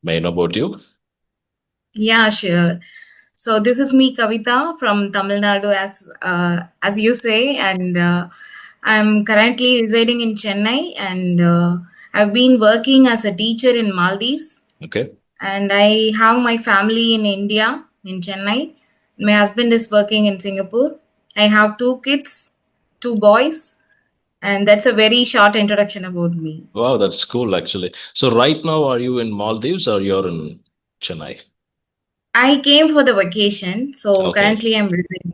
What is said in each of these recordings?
May I know about you? Yeah, sure. So this is me, Kavita from Tamil Nadu, as you say, and I'm currently residing in Chennai, and I've been working as a teacher in Maldives, Okay. and I have my family in India, in Chennai. My husband is working in Singapore. I have two kids, two boys, and that's a very short introduction about me. Wow, that's cool actually. So right now, are you in Maldives or you're in Chennai? I came for the vacation, so Okay. currently I'm residing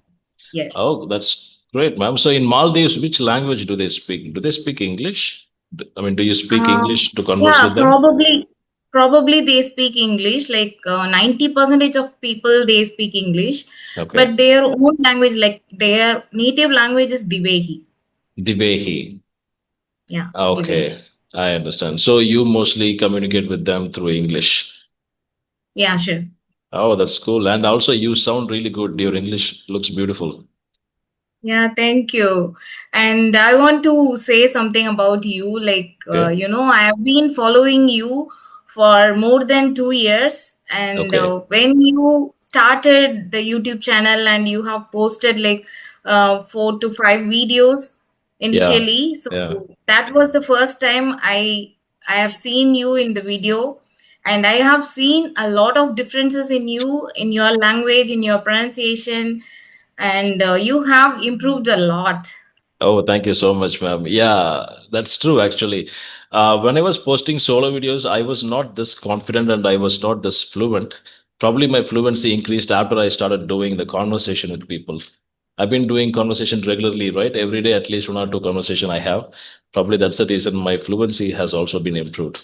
here. Oh, that's great, ma'am. So in Maldives, which language do they speak? Do they speak English? I mean, do you speak English to converse Yeah, with them? probably they speak English. Like 90% of people they speak English, Okay. but their own language, like their native language, is Divehi. Divehi. Yeah, Okay, Divehi. I understand. So you mostly communicate with them through English. Yeah, sure. Oh, that's cool. And also, you sound really good. Your English looks beautiful. Yeah, thank you. And I want to say something about you. Like, Okay. I have been following you for more than 2 years. And Okay. when you started the YouTube channel and you have posted like 4 to 5 videos Yeah. initially, so Yeah. that was the first time I have seen you in the video. And I have seen a lot of differences in you, in your language, in your pronunciation, and you have improved a lot. Oh, thank you so much, ma'am. Yeah, that's true, actually. When I was posting solo videos, I was not this confident and I was not this fluent. Probably my fluency increased after I started doing the conversation with people. I've been doing conversation regularly, right? Every day, at least one or two conversation I have. Probably that's the reason my fluency has also been improved.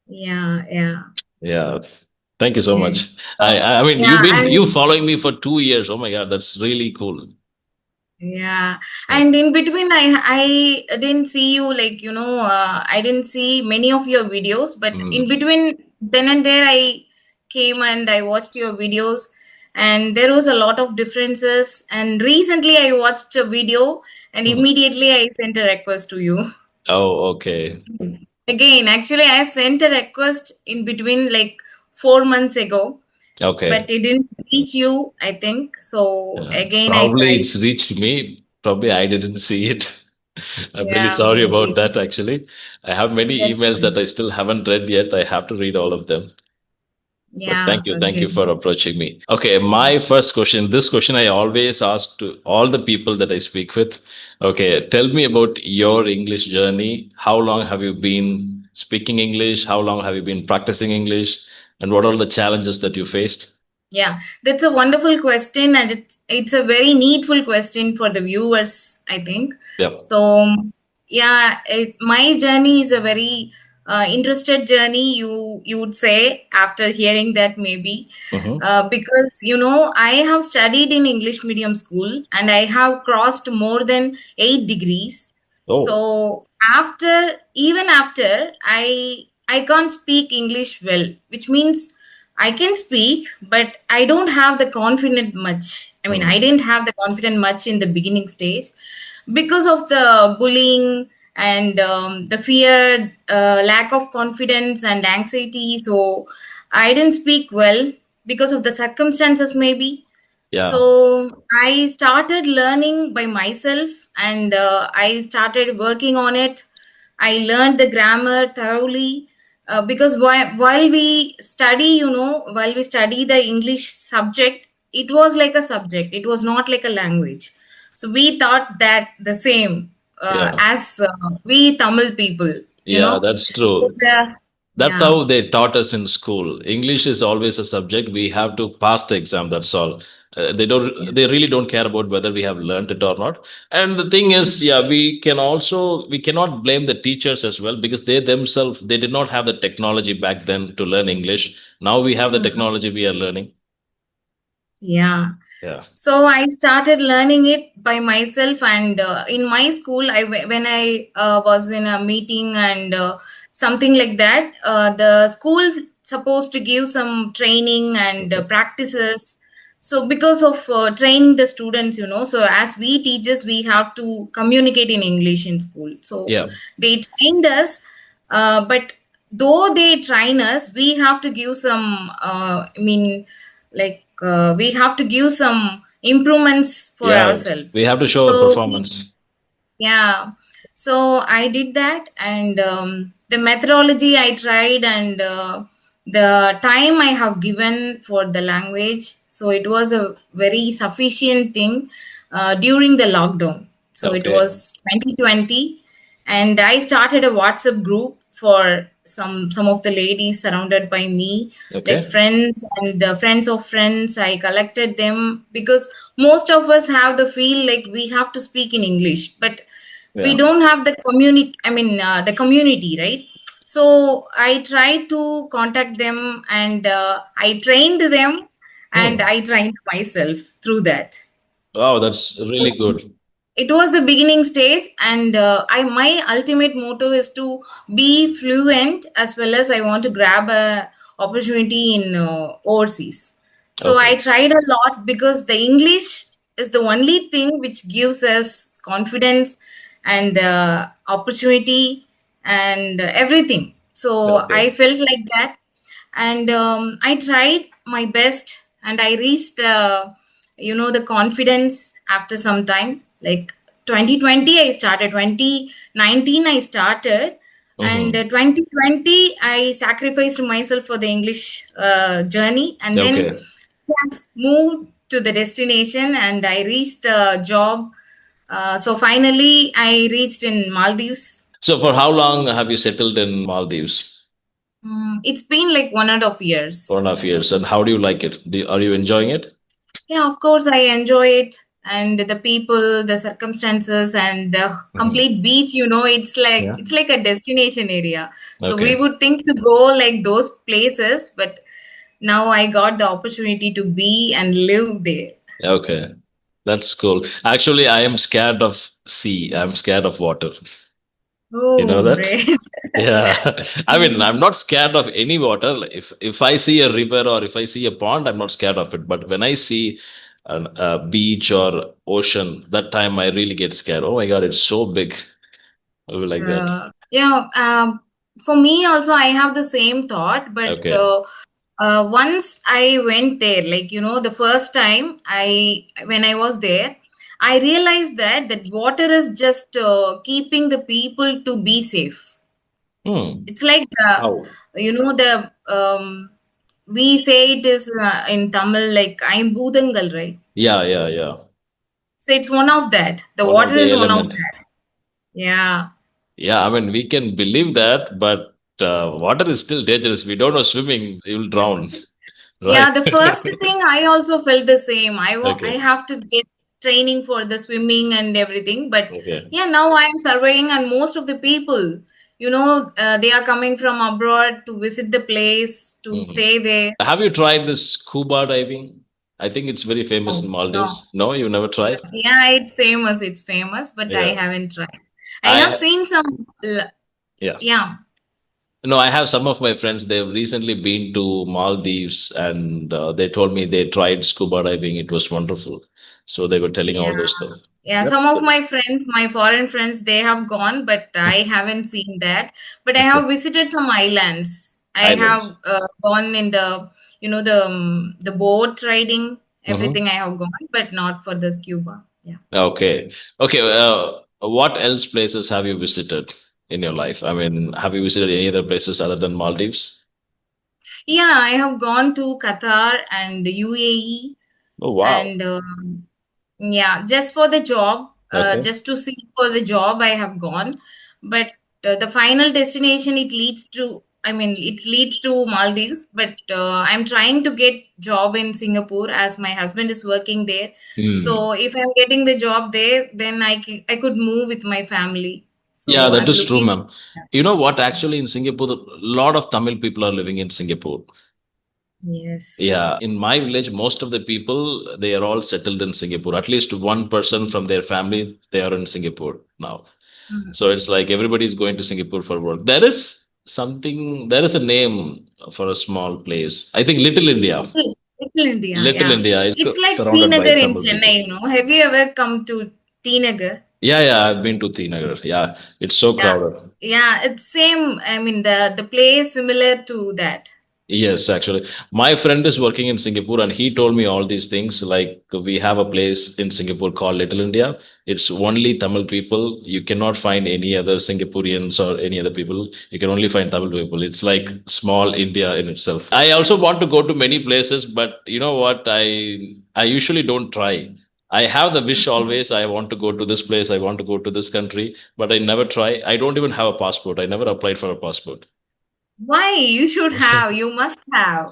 Yeah, yeah. Yeah. Thank you so Yeah. much. So, I mean, you've yeah, been you and following me for 2 years. Oh my God, that's really cool. yeah, Yeah. and in between, I didn't see you, like, I didn't see many of your videos, but in Mm. between then and there, I came and I watched your videos, and there was a lot of differences. And recently, I watched a video, and Mm. immediately I sent a request to you. Oh, okay. Again, actually, I have sent a request in between like 4 months ago, Okay. but it didn't reach you, I think. So Yeah. again, I Probably tried. it's reached me. Probably I didn't see it. I'm really Yeah, sorry about maybe. that, actually. I have many That's emails fine. that I still haven't read yet. I have to read all of them. But Yeah, thank you. Thank okay. you for approaching me. Okay, my first question. This question I always ask to all the people that I speak with. Okay, tell me about your English journey. How long have you been speaking English? How long have you been practicing English? And what are the challenges that you faced? Yeah, that's a wonderful question, and it's a very needful question for the viewers, I think. Yep. So, yeah, my journey is a very interested journey. You would say after hearing that, maybe Mm-hmm. because I have studied in English medium school and I have crossed more than 8 degrees. Oh, So after I can't speak English well, which means I can speak, but I don't have the confidence much. I mean, I mm, didn't have the confidence much in the beginning stage because of the bullying and the fear, lack of confidence and anxiety. So I didn't speak well because of the circumstances, maybe. yeah. So I started learning by myself, and I started working on it. I learned the grammar thoroughly, because while we study, while we study the English subject, it was like a subject, it was not like a language. So we thought that the same, Yeah. as we Tamil people, you Yeah, know. that's So true. That's yeah, how they taught us in school. English is always a subject. We have to pass the exam. That's all. They yeah, don't. They really don't care about whether we have learned it or not. And the thing is, yeah, we cannot blame the teachers as well because they themselves they did not have the technology back then to learn English. Now we have the Mhm. technology. We are learning. Yeah. Yeah. So I started learning it by myself, and in my school, when I was in a meeting and something like that, the school supposed to give some training and Mhm. practices. So because of training the students, so as we teachers, we have to communicate in English in school. So Yeah. they trained us, but though they train us, we have to give some, we have to give some improvements for Yeah, ourselves. we have to show our So we, performance. yeah, so I did that, and the methodology I tried, and the time I have given for the language, so it was a very sufficient thing during the lockdown. So it Okay. was 2020, and I started a WhatsApp group for some of the ladies surrounded by me, like Okay. friends and friends of friends. I collected them because most of us have the feel like we have to speak in English, but we Yeah. don't have the the community, right? So I tried to contact them, and I trained them, and Hmm. I trained myself through that. Wow, that's So really good. it was the beginning stage, and I my ultimate motto is to be fluent, as well as I want to grab a opportunity in overseas. So I Okay. tried a lot, because the English is the only thing which gives us confidence and opportunity and everything. So I Okay. felt like that, and I tried my best, and I reached the confidence after some time, like 2020 I started, 2019 I started, and Mm-hmm. 2020 I sacrificed myself for the English journey, and then Okay. yes, moved to the destination, and I reached the job. So finally I reached in Maldives. So for how long have you settled in Maldives? It's been like 1.5 years. 1.5 years. And how do you like it? Are you enjoying it? Yeah, of course, I enjoy it. And the people, the circumstances, and the Hmm. complete beach, Yeah. it's like a destination area. So we Okay. would think to go like those places, but now I got the opportunity to be and live there. Okay. That's cool. Actually, I am scared of sea. I'm scared of water. You know Oh, that? great. Yeah. I mean, I'm not scared of any water. If I see a river or if I see a pond, I'm not scared of it. But when I see a beach or ocean, that time I really get scared. Oh my God, it's so big. Like that. Yeah, for me also, I have the same thought, but Okay. once I went there, like, the first time when I was there, I realized that water is just keeping the people to be safe. Hmm. It's like How? the we say it is in Tamil like I'm Bhudangal, right? Yeah, yeah, yeah. So it's one of that. The One of water the is one of element. that. Yeah. Yeah, I mean, we can believe that, but water is still dangerous. We don't know swimming, you'll drown, right? Yeah, the first thing I also felt the same. I Okay. have to get training for the swimming and everything. But Okay. yeah, now I am surveying, and most of the people, they are coming from abroad to visit the place, to Mhm. stay there. Have you tried this scuba diving? I think it's very famous in No, no. Maldives. No, you never tried? Yeah, it's famous, but I Yeah. haven't tried. I have I seen some, yeah. yeah, No, I have some of my friends. They've recently been to Maldives, and they told me they tried scuba diving. It was wonderful. So they were telling yeah. all those stuff. Yeah, That's some of good. my friends, my foreign friends, they have gone, but I haven't seen that. But I Okay. have visited some islands. I have Islands. gone in the boat riding, Hmm. everything I have gone, but not for the scuba. Yeah. Okay. Okay. What else places have you visited in your life? I mean, have you visited any other places other than Maldives? Yeah, I have gone to Qatar and UAE, Oh, wow. and yeah, just for the job, Okay. just to see for the job, I have gone. But the final destination, it leads to Maldives. But I'm trying to get job in Singapore, as my husband is working there. Hmm. So if I'm getting the job there, then I could move with my family. Yeah, So that I'm is true, looking. ma'am. You know what? Actually, in Singapore, a lot of Tamil people are living in Singapore. Yes. Yeah, in my village, most of the people they are all settled in Singapore. At least one person from their family they are in Singapore now. So Mhm. it's like everybody is going to Singapore for work. There is something. There is a name for a small place. I think Little India. Little India, Little yeah. India is It's like surrounded by Tinagar in Tamil Chennai, people. Have you ever come to Tinagar? Yeah, yeah, I've been to Tinagar. Yeah, it's so Yeah, crowded. yeah, it's same. I mean, the place similar to that. Yes, actually. My friend is working in Singapore and he told me all these things. Like, we have a place in Singapore called Little India. It's only Tamil people. You cannot find any other Singaporeans or any other people. You can only find Tamil people. It's like small India in itself. I also want to go to many places, but you know what? I usually don't try. I have the wish always. I want to go to this place. I want to go to this country, but I never try. I don't even have a passport. I never applied for a passport. Why? You should have. You must have.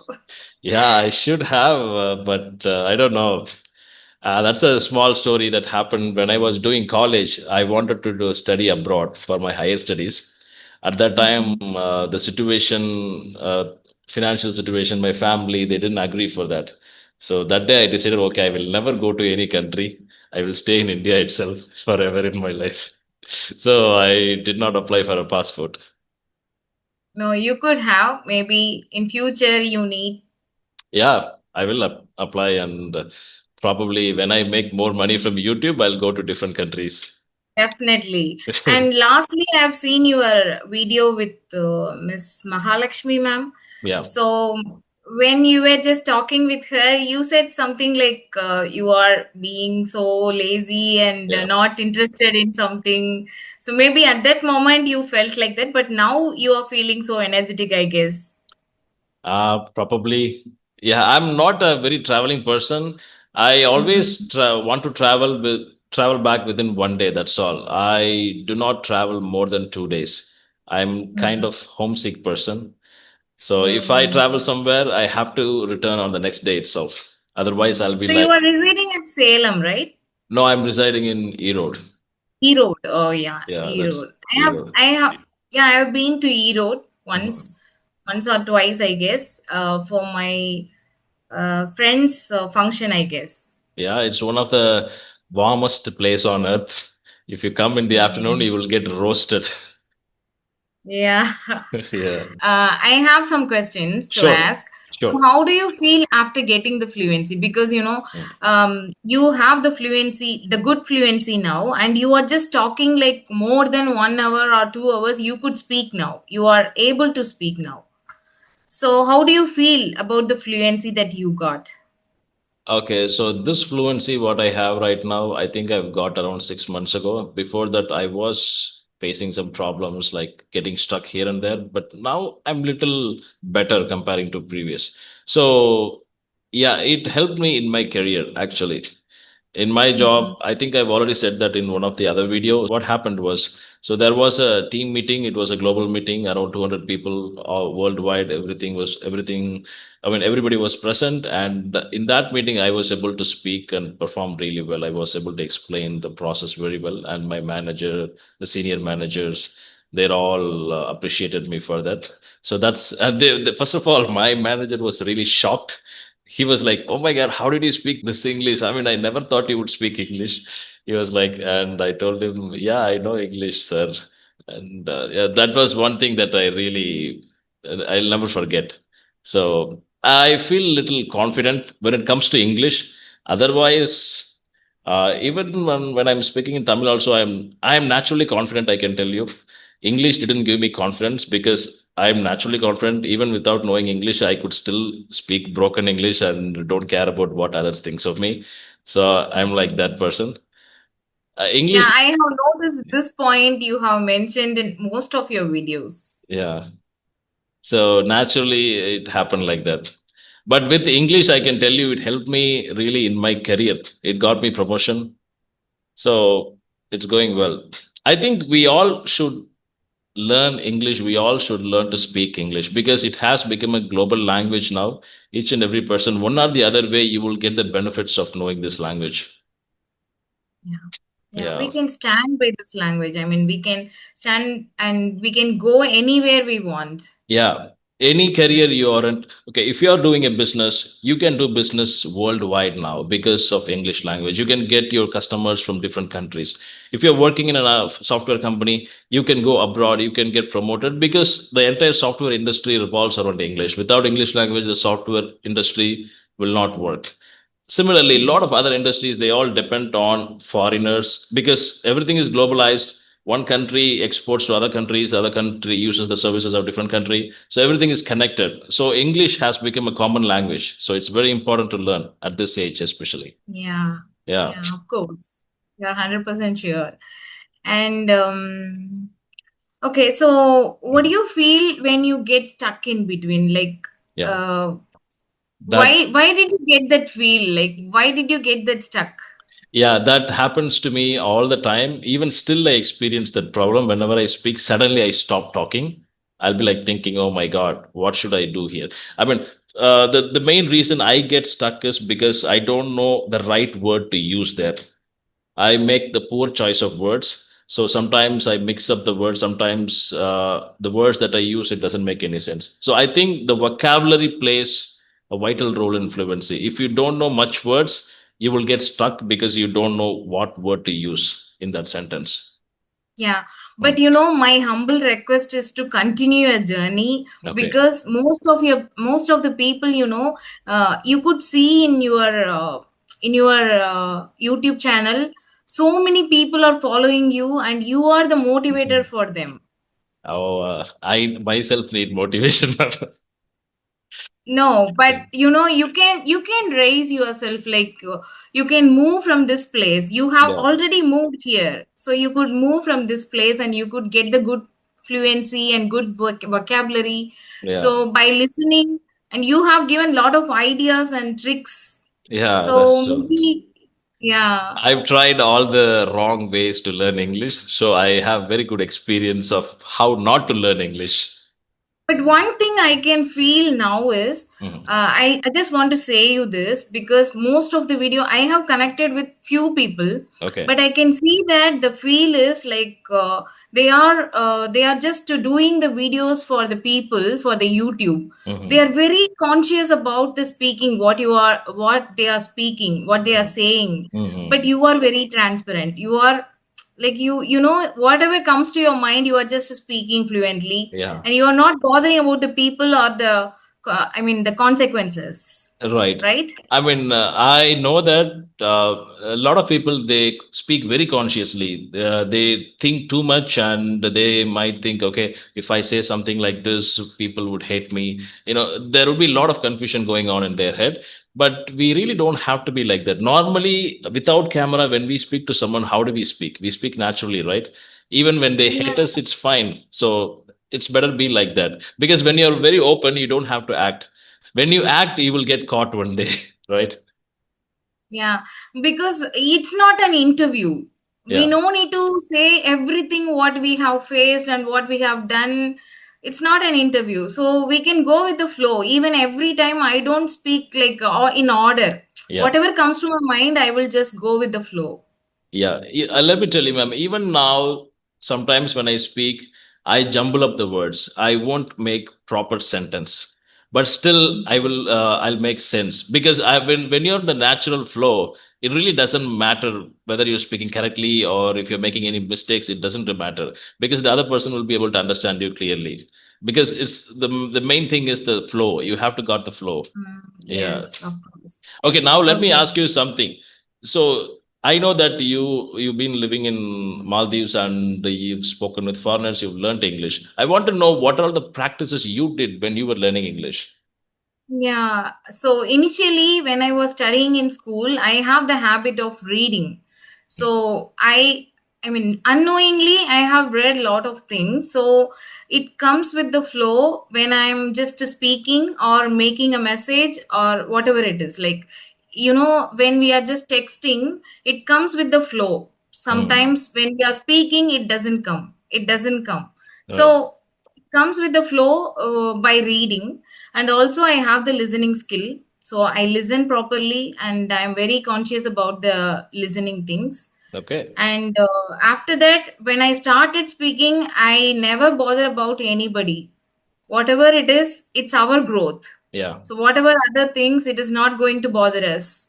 Yeah, I should have, but I don't know. That's a small story that happened when I was doing college. I wanted to do study abroad for my higher studies. At that time, Mhm. the situation, financial situation, my family, they didn't agree for that. So that day I decided, okay, I will never go to any country. I will stay in India itself forever in my life. So I did not apply for a passport. No, you could have. Maybe in future you need. Yeah, I will apply and probably when I make more money from YouTube, I'll go to different countries. Definitely. And lastly, I've seen your video with Miss Mahalakshmi ma'am. Yeah, So when you were just talking with her, you said something like you are being so lazy and yeah. not interested in something. So maybe at that moment you felt like that, but now you are feeling so energetic, I guess. Probably. Yeah, I'm not a very traveling person. I always Mhm. want to travel back within one day. That's all. I do not travel more than 2 days. I'm kind Mhm. of homesick person. So if I Mhm. travel somewhere, I have to return on the next day itself. Otherwise, I'll be So you like, are residing at Salem, right? no, I'm residing in Erode. E-road. Oh yeah, Yeah, that's E-road. Erode. Yeah, I have been to E-road Mhm. once or twice, I guess, for my friend's function, I guess. Yeah, it's one of the warmest place on earth. If you come in the afternoon, you Yes. will get roasted. Yeah. Yeah. I have some questions to Sure. ask. Sure. How do you feel after getting the fluency? Because Mm. you have the fluency, the good fluency now, and you are just talking like more than 1 hour or 2 hours. You could speak now. You are able to speak now. So, how do you feel about the fluency that you got? Okay, so this fluency, what I have right now, I think I've got around 6 months ago. Before that, I was facing some problems like getting stuck here and there, but now I'm little better comparing to previous. So, yeah, it helped me in my career actually. In my Mhm. job, I think I've already said that in one of the other videos. What happened was, so there was a team meeting. It was a global meeting, around 200 people worldwide. Everything. I mean, everybody was present, and in that meeting, I was able to speak and perform really well. I was able to explain the process very well, and my manager, the senior managers, they all appreciated me for that. So that's first of all, my manager was really shocked. He was like, "Oh my God, how did you speak this English? I mean, I never thought you would speak English." He was like, and I told him, "Yeah, I know English, sir." And yeah, that was one thing that I really, I'll never forget. So I feel little confident when it comes to English. Otherwise, even when I'm speaking in Tamil, also I'm naturally confident. I can tell you, English didn't give me confidence because I'm naturally confident. Even without knowing English, I could still speak broken English and don't care about what others thinks of me. So I'm like that person. Yeah, English, I have noticed this point you have mentioned in most of your videos. yeah. So naturally, it happened like that. But with English, I can tell you, it helped me really in my career. It got me promotion. So it's going well. I think we all should learn English. We all should learn to speak English because it has become a global language now. Each and every person, one or the other way, you will get the benefits of knowing this language. Yeah. Yeah, we Yeah. can stand by this language. I mean, we can stand and we can go anywhere we want. Yeah. Any career you aren't, okay, if you are doing a business, you can do business worldwide now because of English language. You can get your customers from different countries. If you're working in a software company, you can go abroad, you can get promoted because the entire software industry revolves around English. Without English language, the software industry will not work. Similarly, a lot of other industries, they all depend on foreigners because everything is globalized. One country exports to other countries, other country uses the services of different country. So everything is connected. So English has become a common language. So it's very important to learn at this age, especially. Yeah, Yeah. yeah, of course. You're 100% sure. And okay, so what do Mhm. you feel when you get stuck in between? Like, Yeah. uh, That why did you get that feel? Like, why did you get that stuck? Yeah, that happens to me all the time. Even still, I experience that problem. Whenever I speak, suddenly I stop talking. I'll be like thinking, "Oh my God, what should I do here?" I mean, the main reason I get stuck is because I don't know the right word to use there. I make the poor choice of words. So sometimes I mix up the words. Sometimes the words that I use, it doesn't make any sense. So I think the vocabulary plays a vital role in fluency. If you don't know much words, you will get stuck because you don't know what word to use in that sentence. Yeah, Hmm. but my humble request is to continue a journey Okay. because most of the people, you could see in your YouTube channel, so many people are following you, and you are the motivator Mhm. for them. Oh, I myself need motivation. No, but you can raise yourself, like you can move from this place. You have Yeah, already moved here, so you could move from this place and you could get the good fluency and good vocabulary. yeah, So by listening, and you have given lot of ideas and tricks. yeah. That's So true. maybe, yeah. I've tried all the wrong ways to learn English, so I have very good experience of how not to learn English. But one thing I can feel now is, Mhm. I just want to say you this because most of the video I have connected with few people, Okay. but I can see that the feel is like they are just doing the videos for the people for the YouTube. They Hmm. are very conscious about the speaking, what they are speaking, what they are saying, but Hmm. you are very transparent. You are like whatever comes to your mind, you are just speaking fluently, Yeah. and you are not bothering about the people or the consequences, Right. right? I mean, I know that a lot of people, they speak very consciously. They think too much, and they might think, okay, if I say something like this, people would hate me. There will be a lot of confusion going on in their head. But we really don't have to be like that. Normally, without camera, when we speak to someone, how do we speak? We speak naturally, right? Even when they Yeah. hate us, it's fine. So it's better be like that because when you're very open, you don't have to act. When you act, you will get caught one day, right? Yeah, because it's not an interview. We Yeah, no need to say everything what we have faced and what we have done. It's not an interview, so we can go with the flow. Even every time I don't speak like in order. yeah. Whatever comes to my mind, I will just go with the flow. Yeah, let me tell you, ma'am, even now, sometimes when I speak, I jumble up the words. I won't make proper sentence, but still, I'll make sense because when you're in the natural flow, it really doesn't matter whether you're speaking correctly or if you're making any mistakes. It doesn't matter because the other person will be able to understand you clearly. Because it's the main thing is the flow. You have to got the flow. Yeah. Yes, of course. Okay, now let me Okay. ask you something. So I know that you've been living in Maldives and you've spoken with foreigners, you've learned English. I want to know what are the practices you did when you were learning English. Yeah. So initially, when I was studying in school, I have the habit of reading. So I mean, unknowingly, I have read a lot of things. So it comes with the flow when I'm just speaking or making a message or whatever it is. Like, when we are just texting, it comes with the flow. Hmm. Sometimes when we are speaking, it doesn't come. It doesn't come. Right. So it comes with the flow by reading, and also I have the listening skill, so I listen properly and I'm very conscious about the listening things. Okay. And after that, when I started speaking, I never bother about anybody. Whatever it is, it's our growth. Yeah. So whatever other things, it is not going to bother us.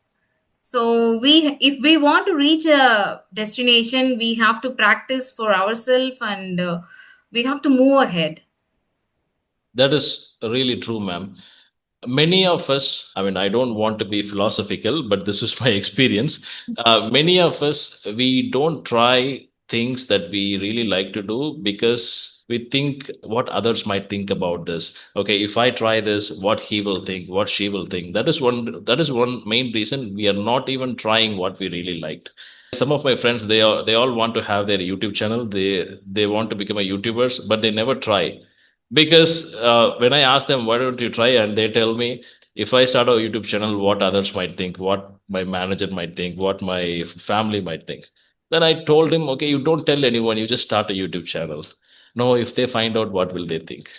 So if we want to reach a destination, we have to practice for ourselves, and we have to move ahead. That is really true, ma'am. Many of us, I mean, I don't want to be philosophical, but this is my experience. Many of us, we don't try things that we really like to do because we think what others might think about this. Okay, if I try this, what he will think, what she will think. That is one main reason we are not even trying what we really liked. Some of my friends, they all want to have their YouTube channel. They want to become a YouTubers, but they never try because when I ask them, why don't you try? And they tell me, if I start a YouTube channel, what others might think, what my manager might think, what my family might think. Then I told him, okay, you don't tell anyone, you just start a YouTube channel. No, if they find out, what will they think?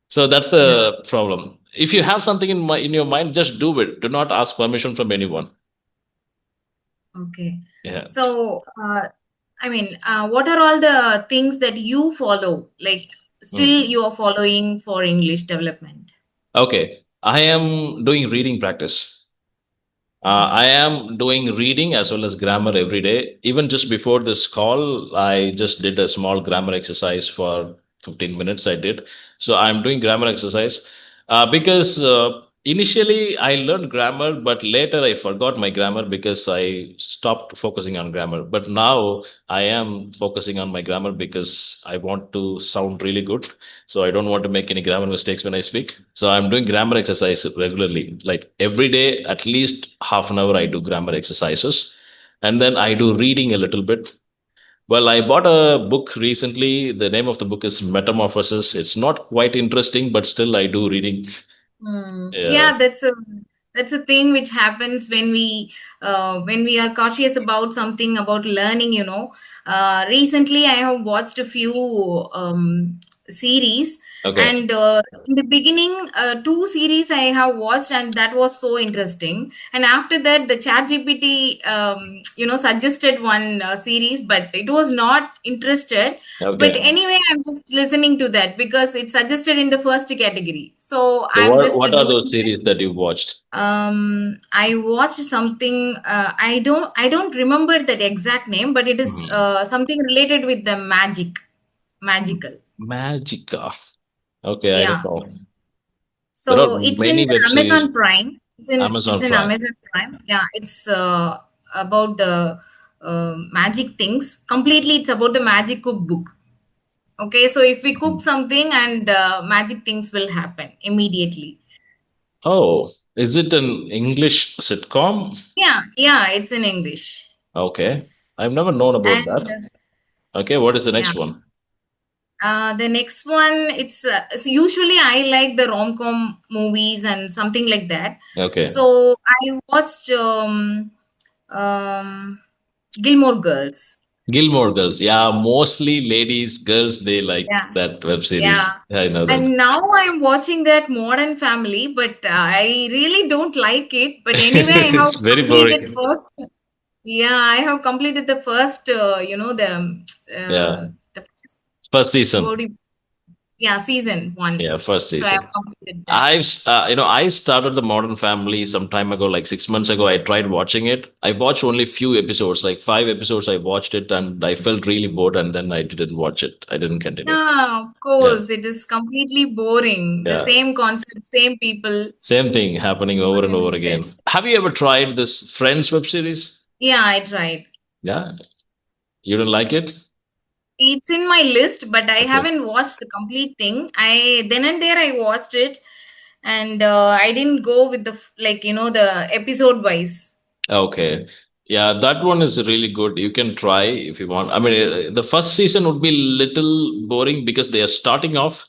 So that's Yeah. the problem. If you have something in your mind, just do it. Do not ask permission from anyone. Okay. Yeah. So, I mean, what are all the things that you follow? Like, still Mm. you are following for English development. Okay. I am doing reading practice. I am doing reading as well as grammar every day. Even just before this call, I just did a small grammar exercise for 15 minutes. I did. So I'm doing grammar exercise because initially I learned grammar, but later I forgot my grammar because I stopped focusing on grammar. But now I am focusing on my grammar because I want to sound really good. So I don't want to make any grammar mistakes when I speak. So I'm doing grammar exercise regularly. Like every day, at least half an hour, I do grammar exercises. And then I do reading a little bit. Well, I bought a book recently. The name of the book is Metamorphosis. It's not quite interesting, but still I do reading. Yeah. Yeah, that's a thing which happens when we are cautious about something about learning. Recently I have watched a few series, Okay. and in the beginning, two series I have watched, and that was so interesting. And after that, the Chat GPT, suggested one series, but it was not interested. But Okay. anyway, I'm just listening to that because it's suggested in the first category. So So I'm what just what are doing those that. series that you've watched? I watched something. I don't remember that exact name, but it is Mhm. something related with the magical. Magica. Okay, I don't Yeah. know. There are So it's in many web series. Amazon Prime. It's Amazon in Prime. Amazon Prime. Yeah, it's about the magic things. Completely, it's about the magic cookbook. Okay, so if we cook Mhm. something, and magic things will happen immediately. Oh, is it an English sitcom? Yeah, yeah, it's in English. Okay. I've never known about And that. Okay, what is the yeah, next one? the next one, it's so usually I like the rom-com movies and something like that. Okay. So I watched um, Gilmore Girls. Gilmore Girls. Yeah, mostly ladies, girls, they like Yeah, that web series. yeah. I know that. And now I'm watching that Modern Family, but I really don't like it. But anyway, I have It's very completed boring. first. Yeah, I have completed the first. Yeah. The first. First What season. do you, yeah, season one. Yeah, first So I have season. completed that. I started the Modern Family some time ago, like 6 months ago. I tried watching it. I watched only few episodes, like 5 episodes. I watched it and I felt really bored, and then I didn't watch it. I didn't continue. Yeah, of Yeah, course. It is completely boring. The yeah. same concept, same people. Same thing happening over Not and over interested. again. Have you ever tried this Friends web series? Yeah, I tried. Yeah, you don't like it? It's in my list, but I Okay. haven't watched the complete thing. I then and there I watched it, and I didn't go with the episode wise. Okay. Yeah, that one is really good. You can try if you want. I mean, the first season would be little boring because they are starting off.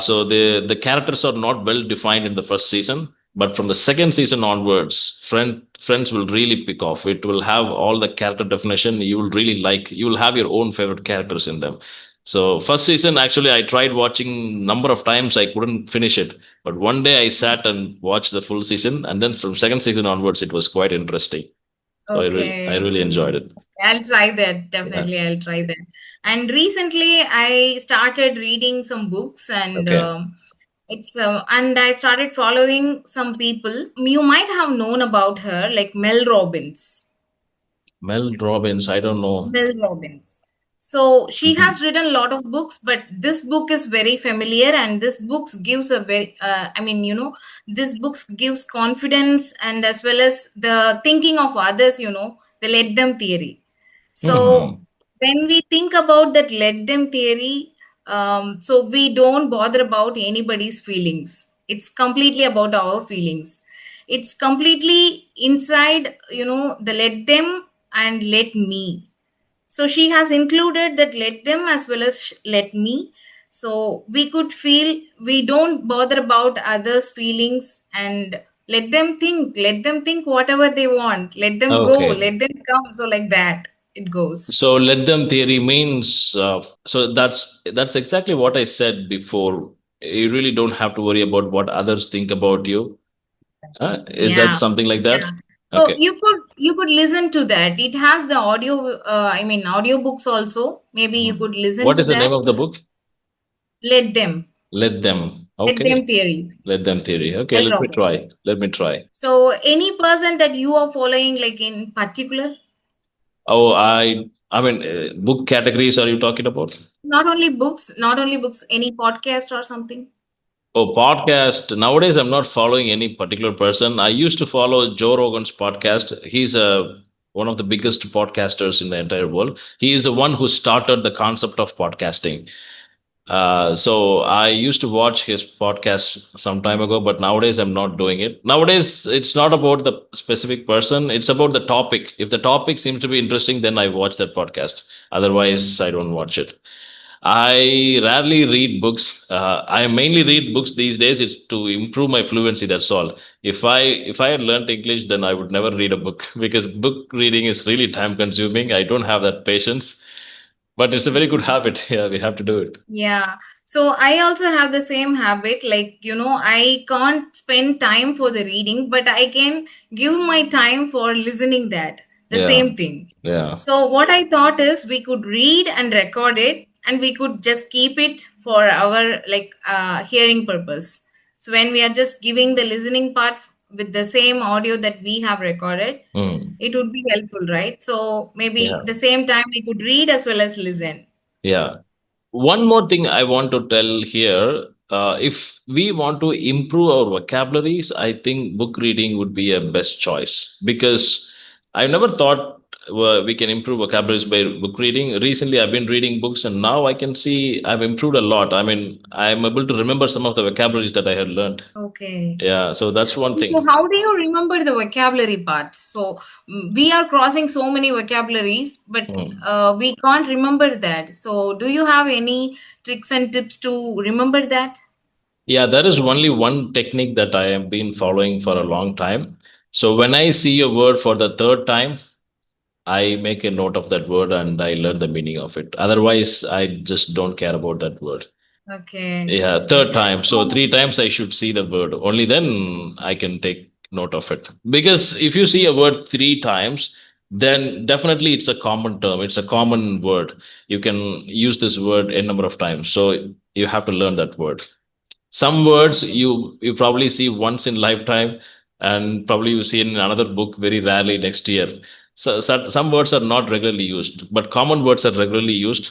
So the characters are not well defined in the first season, but from the second season onwards, Friends will really pick off. It will have all the character definition. You will really like. You will have your own favorite characters in them. So first season, actually, I tried watching number of times. I couldn't finish it. But one day I sat and watched the full season, and then from second season onwards, it was quite interesting. So I Okay. really enjoyed it. I'll try that. Yeah. Definitely, I'll try that. And recently, I started reading some books, and Okay. and I started following some people. You might have known about her, like Mel Robbins. Mel Robbins, I don't know. Mel Robbins. So she Mhm. has written a lot of books, but this book is very familiar, and this books gives a very, this books gives confidence, and as well as the thinking of others, the let them theory. So Mhm. when we think about that let them theory, so we don't bother about anybody's feelings. It's completely about our feelings. It's completely inside, the let them and let me. So she has included that let them as well as let me. So we could feel we don't bother about others' feelings, and let them think whatever they want, let them go, Okay. let them come. So, like that, it goes. So let them theory means so that's exactly what I said before. You really don't have to worry about what others think about you. Is that Yeah. something like that? Yeah. So Okay. you could listen to that. It has the audio, audio books also. Maybe you Mhm. could listen What to is the name that. of the book? Let them. Let them. Let Okay. them theory. Let them theory. Okay, Mel let me try. Robbins. Let me try. So, any person that you are following, like in particular, Oh, I mean, book categories are you talking about? not only books, any podcast or something. Oh, podcast. Nowadays, I'm not following any particular person. I used to follow Joe Rogan's podcast. He's one of the biggest podcasters in the entire world. He is the one who started the concept of podcasting. So I used to watch his podcast some time ago, but nowadays I'm not doing it. Nowadays, it's not about the specific person, it's about the topic. If the topic seems to be interesting, then I watch that podcast. Otherwise, I don't watch it. I rarely read books. I mainly read books these days. It's to improve my fluency. That's all. If I had learned English, then I would never read a book because book reading is really time consuming. I don't have that patience. But it's a very good habit. Yeah, we have to do it. Yeah. So I also have the same habit. Like, I can't spend time for the reading, but I can give my time for listening that. The Yeah, same thing. yeah. So what I thought is we could read and record it, and we could just keep it for our like hearing purpose. So when we are just giving the listening part with the same audio that we have recorded, Mm, it would be helpful, right? So maybe yeah, the same time we could read as well as listen. yeah. One more thing I want to tell here, if we want to improve our vocabularies, I think book reading would be a best choice because I never thought we can improve vocabularies by book reading. Recently, I've been reading books, and now I can see I've improved a lot. I mean, I'm able to remember some of the vocabularies that I had learned. Okay. Yeah, so that's one So thing. how do you remember the vocabulary part? So we are crossing so many vocabularies, but Mm. we can't remember that. So do you have any tricks and tips to remember that? Yeah, there is only one technique that I have been following for a long time. So when I see a word for the third time, I make a note of that word and I learn the meaning of it. Otherwise, I just don't care about that word. Okay, Yeah, okay. third time. So So, three times I should see the word. Only then I can take note of it. Because if you see a word three times, then definitely it's a common term. It's a common word. You can use this word a number of times. So you have to learn that word. Some words okay. you probably see once in lifetime, and probably you see in another book very rarely next year. So some words are not regularly used, but common words are regularly used.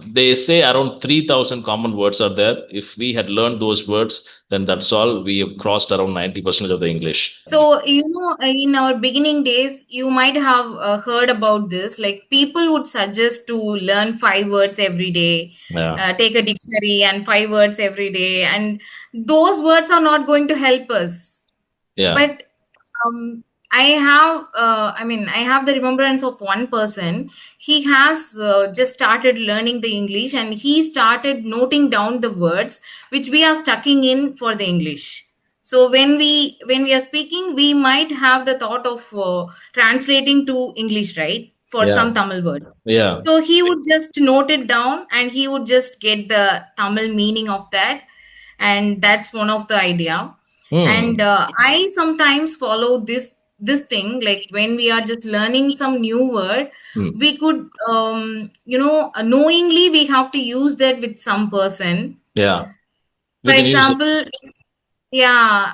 They say around 3,000 common words are there. If we had learned those words, then that's all. We have crossed around 90% of the English. So, in our beginning days, you might have heard about this. Like, people would suggest to learn 5 words every day, Yeah, take a dictionary and 5 words every day. And those words are not going to help us. yeah, But I have the remembrance of one person. He has just started learning the English, and he started noting down the words which we are stucking in for the English. So when we are speaking, we might have the thought of translating to English, right, for yeah, some Tamil words. yeah. So he would just note it down, and he would just get the Tamil meaning of that, and that's one of the idea. And Hmm. I sometimes follow this thing, like when we are just learning some new word, Hmm. we could knowingly we have to use that with some person. Yeah. For We can use it. example, yeah,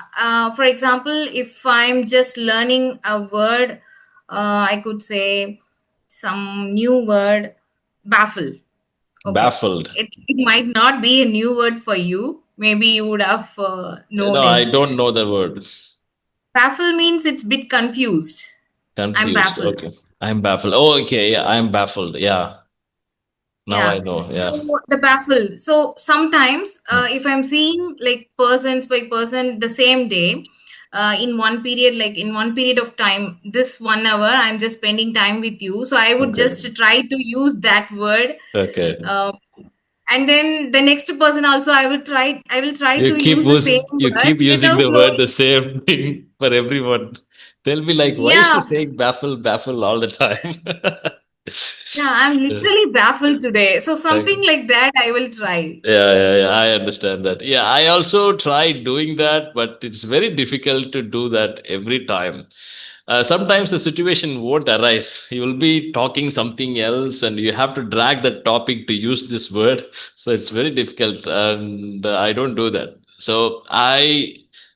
for example, if I'm just learning a word, I could say some new word, baffle. Okay. Baffled. It might not be a new word for you. Maybe you would have No, known I it. don't know the word. Baffle means it's bit confused. I'm Confused. baffled. Okay. I'm baffled. Oh, okay. Yeah, I'm baffled. Yeah. Now I Yeah. know. So Yeah. the baffle. So sometimes, Hmm. if I'm seeing like persons by person the same day, in one period, like in one period of time, this 1 hour, I'm just spending time with you. So I would Okay. just try to use that word. Okay. Uh, and then the next person also, I will try to use the same You word keep using without the word knowing. the same thing for everyone. They'll be like, why is Yeah. she saying baffle, baffle all the time? Yeah. I'm Yeah. literally baffled today. So something Okay. like that, I will try. Yeah, I understand that. Yeah, I also tried doing that, but it's very difficult to do that every time. Sometimes the situation won't arise. You will be talking something else, and you have to drag that topic to use this word. So it's very difficult, and I don't do that.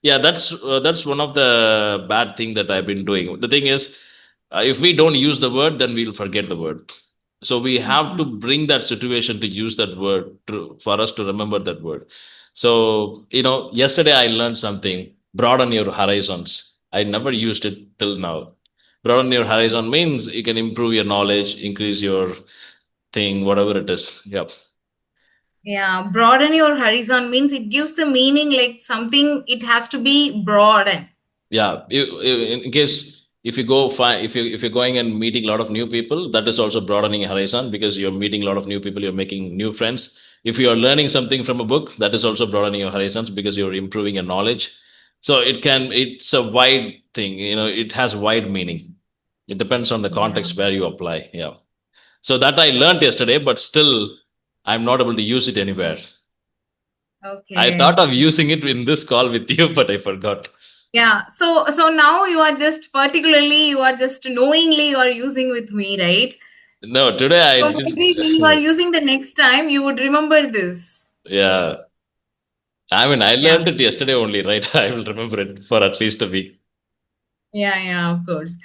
Yeah, that's one of the bad thing that I've been doing. The thing is, if we don't use the word, then we'll forget the word. So we have to bring that situation to use that word for us to remember that word. So, yesterday I learned something, broaden your horizons. I never used it till now. Broaden your horizon means you can improve your knowledge, increase your thing, whatever it is. Yep. Yeah, broaden your horizon means it gives the meaning like something, it has to be broadened. Yeah, in case if you go find if you're going and meeting a lot of new people, that is also broadening your horizon because you're meeting a lot of new people, you're making new friends. If you are learning something from a book, that is also broadening your horizons because you're improving your knowledge. So it's a wide thing, it has wide meaning. It depends on the Yeah. context where you apply. Yeah. So that I learned yesterday, but still I'm not able to use it anywhere. I thought Okay. of using it in this call with you, but I forgot. Yeah. So now you are just particularly, you are just knowingly you are using with me, right? No, today So I did. maybe when you are using the next time, you would remember this. Yeah. I mean, I Yeah. learned it yesterday only, right? I will remember it for at least a week. Yeah, of course.